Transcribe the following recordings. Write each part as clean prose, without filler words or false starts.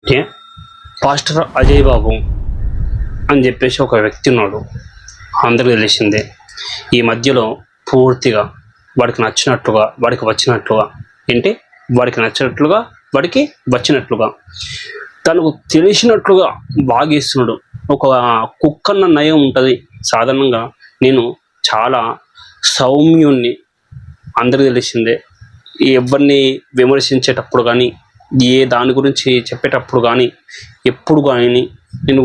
అంటే పాస్టర్ అజయ్ బాబు అని చెప్పేసి ఒక వ్యక్తి ఉన్నాడు, అందరికీ తెలిసిందే. ఈ మధ్యలో పూర్తిగా వాడికి నచ్చినట్లుగా, వాడికి వచ్చినట్లుగా, ఏంటి వాడికి నచ్చినట్లుగా, వాడికి వచ్చినట్లుగా, తనకు తెలిసినట్లుగా బాగేస్తున్నాడు. ఒక కుక్కన్న నయం ఉంటుంది. సాధారణంగా నేను చాలా సౌమ్యుణ్ణి, అందరికీ తెలిసిందే. ఎవరిని విమర్శించేటప్పుడు కానీ, ఏ దాని గురించి చెప్పేటప్పుడు కానీ, ఎప్పుడు కానీ నేను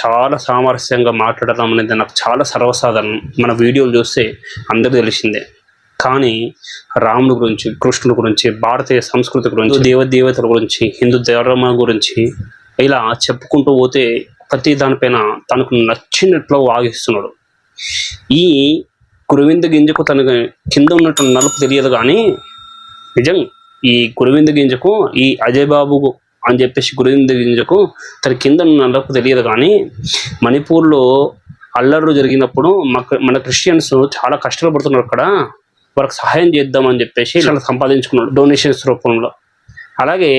చాలా సామరస్యంగా మాట్లాడడం అనేది నాకు చాలా సర్వసాధారణం. మన వీడియోలు చూస్తే అందరికీ తెలిసిందే. కానీ రాముడి గురించి, కృష్ణుడి గురించి, భారతీయ సంస్కృతి గురించి, దేవతల గురించి, హిందూ ధర్మం గురించి ఇలా చెప్పుకుంటూ పోతే ప్రతి దానిపైన తనకు నచ్చినట్లు వాగిస్తున్నాడు. ఈ కురువింద గింజకు తనకు కింద ఉన్నట్టు నలుపు తెలియదు కానీ, నిజం ఈ కురువింద గింజకు, ఈ అజయ్ బాబు అని చెప్పేసి గురువింద గింజకు తన కింద ఉన్న నలుపు తెలియదు కానీ, మణిపూర్లో అల్లర్లు జరిగినప్పుడు మన క్రిస్టియన్స్ చాలా కష్టాలు పడుతున్నారు. అక్కడ వాళ్ళకి సహాయం చేద్దామని చెప్పేసి ఇలా సంపాదించుకున్నాడు డొనేషన్స్ రూపంలో. అలాగే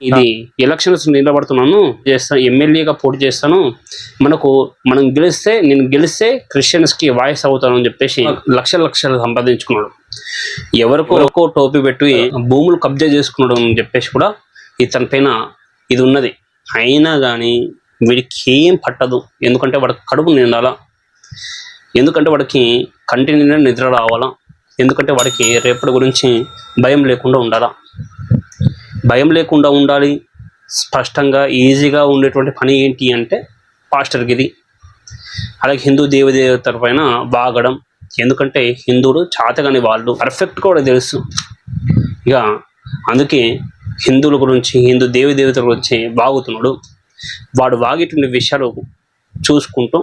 ఇది ఎలక్షన్స్ నిలబడుతున్నాను, చేస్తాను, ఎమ్మెల్యేగా పోటీ చేస్తాను, మనం నేను గెలిస్తే క్రిస్టియన్స్కి వాయిస్ అవుతాను అని చెప్పేసి లక్షలు సంపాదించుకున్నాడు. ఎవరికో టోపీ పెట్టి భూములు కబ్జా చేసుకున్నాడు అని చెప్పేసి కూడా ఇతని పైన ఇది ఉన్నది. అయినా కానీ వీడికి ఏం పట్టదు. ఎందుకంటే వాడికి కడుపు నిండాలా, ఎందుకంటే వాడికి కంటి నిండా నిద్ర రావాలా, ఎందుకంటే వాడికి రేపటి గురించి భయం లేకుండా ఉండాలా. భయం లేకుండా ఉండాలి. స్పష్టంగా ఈజీగా ఉండేటువంటి పని ఏంటి అంటే పాస్టర్కి ఇది. అలాగే హిందూ దేవతల పైన బాగడం, ఎందుకంటే హిందువులు చాతగాని వాళ్ళు పర్ఫెక్ట్గా కూడా తెలుసు. ఇక అందుకే హిందువుల గురించి, హిందూ దేవతల గురించి బాగుతున్నాడు. వాడు వాగేటువంటి విషయాలు చూసుకుంటూ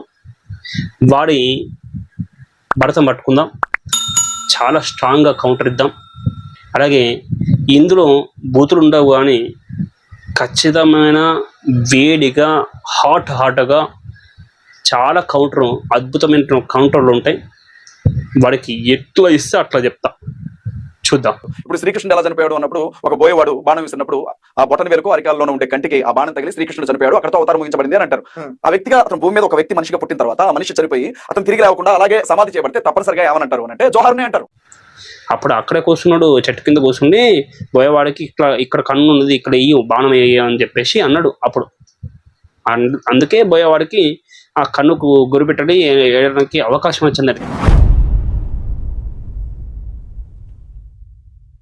వాడి భరతం పట్టుకుందాం, చాలా స్ట్రాంగ్గా కౌంటర్ ఇద్దాం. అలాగే ఇందులో బూతులు ఉండవు కానీ ఖచ్చితమైన వేడిగా హాట్గా చాలా అద్భుతమైన కౌంటర్లు ఉంటాయి. వాడికి ఎట్లా ఇస్తే అట్లా చెప్తా, చూద్దాం. ఇప్పుడు శ్రీకృష్ణుడు ఎలా చనిపోయాడు అన్నప్పుడు ఒక బోయేవాడు బాణం వేసినప్పుడు ఆ బొటన వేరకు అరికాల్లో ఉండే కంటికి ఆ బాణం తగిలి శ్రీకృష్ణుడు చనిపోయాడు, అక్కడతో అవతారం ముగించబడింది అని అంటారు. ఆ వ్యక్తిగా అతను భూమి మీద ఒక వ్యక్తి మనిషిగా పుట్టిన తర్వాత ఆ మనిషి చనిపోయి అతను తిరిగి రాకుండా అలాగే సమాధి చేయబడితే తప్పనిసరిగా ఏమనంటారు అంటే జోహార్నే అంటారు. అప్పుడు అక్కడే కూర్చున్నాడు, చెట్టు కింద కూర్చుండి బోయేవాడికి ఇక్కడ కన్ను ఉన్నది, ఇక్కడ ఇయ్యి బాణం వేయ అని చెప్పేసి అన్నాడు. అప్పుడు అందుకే బోయేవాడికి ఆ కన్నుకు గురిపెట్టడి వేయడానికి అవకాశం వచ్చిందండి.